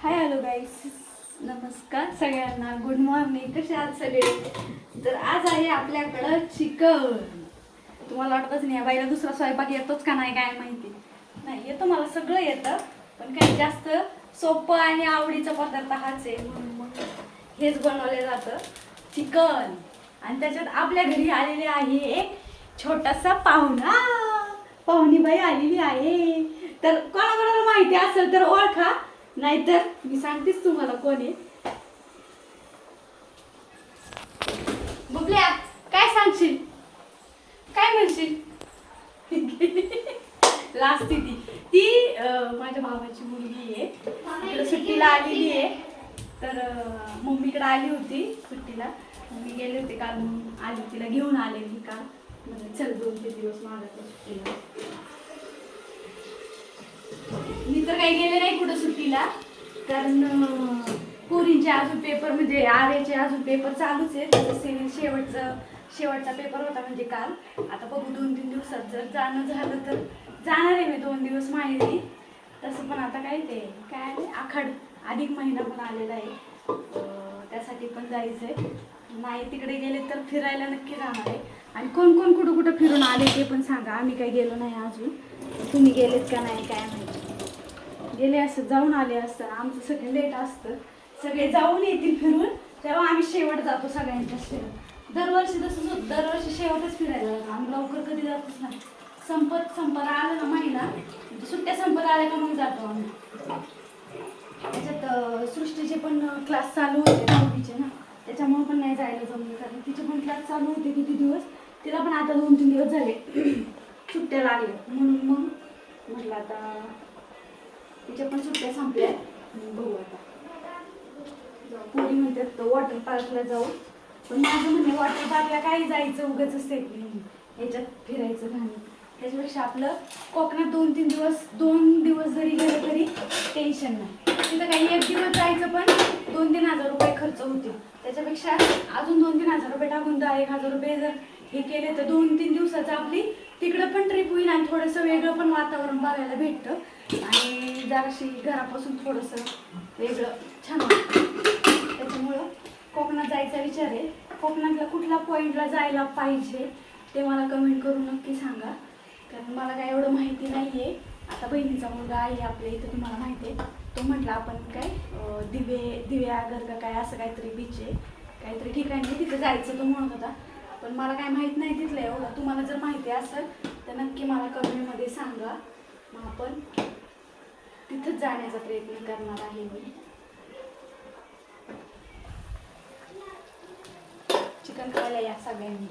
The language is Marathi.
हाय हॅलो गाईस, नमस्कार सगळ्यांना, गुड मॉर्निंग. कसे आहात सगळे? तर आज आहे आपल्याकडं चिकन. तुम्हाला वाटतच नाही बाईला दुसरा स्वयंपाक येतोच का नाही काय माहिती नाही. येतो, मला सगळं येतं, पण काही जास्त सोपं आणि आवडीचा पदार्थ हाच आहे, म्हणून मग हेच बनवलं जातं, चिकन. आणि त्याच्यात आपल्या घरी आलेले आहे एक छोटासा पाहुणा, पाहुणी बाई आलेली आहे. तर कोणाकोणाला माहिती असेल तर ओळखा, नाहीतर मी सांगतेच तुम्हाला कोण आहे. बुबल्या, काय सांगशील, काय म्हणशील? लास्ट ती ती माझ्या भावाची मुलगी आहे, इकडे सुट्टीला आलेली आहे. तर मम्मीकडे आली होती सुट्टीला, मम्मी गेले होते काल, मग आली, तिला घेऊन आले मी काल. म्हणजे चल 2-3 दिवस मागायचं सुट्टीला. मी तर काही गेले नाही कुठं सुट्टीला, कारण पोरींचे अजून पेपर, म्हणजे आर्याचे अजून पेपर चालूच आहे. त्याचं शेवटचा पेपर होता म्हणजे काल. आता बघू 2-3 दिवसात जर जाणं झालं तर जाणार आहे मी 2 दिवस माहेरी. तसं पण आता काय ते काय आखाड अधिक महिना पण आलेला आहे, त्यासाठी पण जायचं आहे. नाही तिकडे गेले तर फिरायला नक्की जाणार आहे. आणि कोण कोण कुठं कुठं फिरून आले ते पण सांगा. आम्ही काही गेलो नाही अजून, तुम्ही गेलेत का नाही काय माहिती. गेले असं जाऊन आले असतं, आमचं सगळं लेट असतं. सगळे जाऊन येतील फिरून, तेव्हा आम्ही शेवट जातो सगळ्यांच्या शेवट. दरवर्षी तसंच होतं, दरवर्षी शेवटच फिरायला जातो आम्ही, लवकर कधी जातच नाही. संपत आलं ना महिना, सुट्ट्या संपत आल्या का मग जातो आम्ही. त्याच्यात सृष्टीचे पण क्लास चालू होते नववीचे ना, त्याच्यामुळे पण नाही जायला जमलं, कारण तिचे पण क्लास चालू होते किती दिवस. तिला पण आता 2-3 दिवस झाले सुट्ट्या लागल्या, म्हणून मग म्हटलं आता तिच्या पण सुट्ट्या संपल्या, बघू आता. पोरी म्हणतात वॉटर पार्कला जाऊ, पण माझं म्हणणे वॉटर पार्कला काही जायचं उगाच असते, ह्याच्यात फिरायचं घाणी. त्याच्यापेक्षा आपलं कोकणात 2 दिवस जरी गेलं तरी टेन्शन नाही. तिथं काही 1 दिवस जायचं पण 2-3 हजार रुपये खर्च होतील. त्याच्यापेक्षा अजून 2-3 हजार रुपये टाकून 10-1 हजार रुपये जर हे केले तर 2-3 दिवसाचं आपली तिकडं पण ट्रिप होईल, आणि थोडंसं वेगळं पण वातावरण बघायला भेटतं, आणि जराशी घरापासून थोडंसं वेगळं छान वाटतं. त्याच्यामुळं कोकणात जायचा विचार आहे. कोकणातल्या कुठल्या पॉईंटला जायला पाहिजे ते मला कमेंट करून नक्की सांगा, कारण मला काय एवढं माहिती नाही आहे. आता बहिणीचा मुलगा आहे आपल्या इथं, तुम्हाला माहिती आहे, तो म्हटला आपण काय दिव्यागर का काय असं काहीतरी बीच आहे, काहीतरी ठिकाणी आहे, तिथं जायचं तो म्हणत होता. पण मला काय माहीत नाही तिथलं एवढं. तुम्हाला जर माहिती असेल तर नक्की मला कमेंटमध्ये सांगा, मग आपण तिथंच जाण्याचा प्रयत्न करणार आहे मी. चिकन खायला या सगळ्यांनी.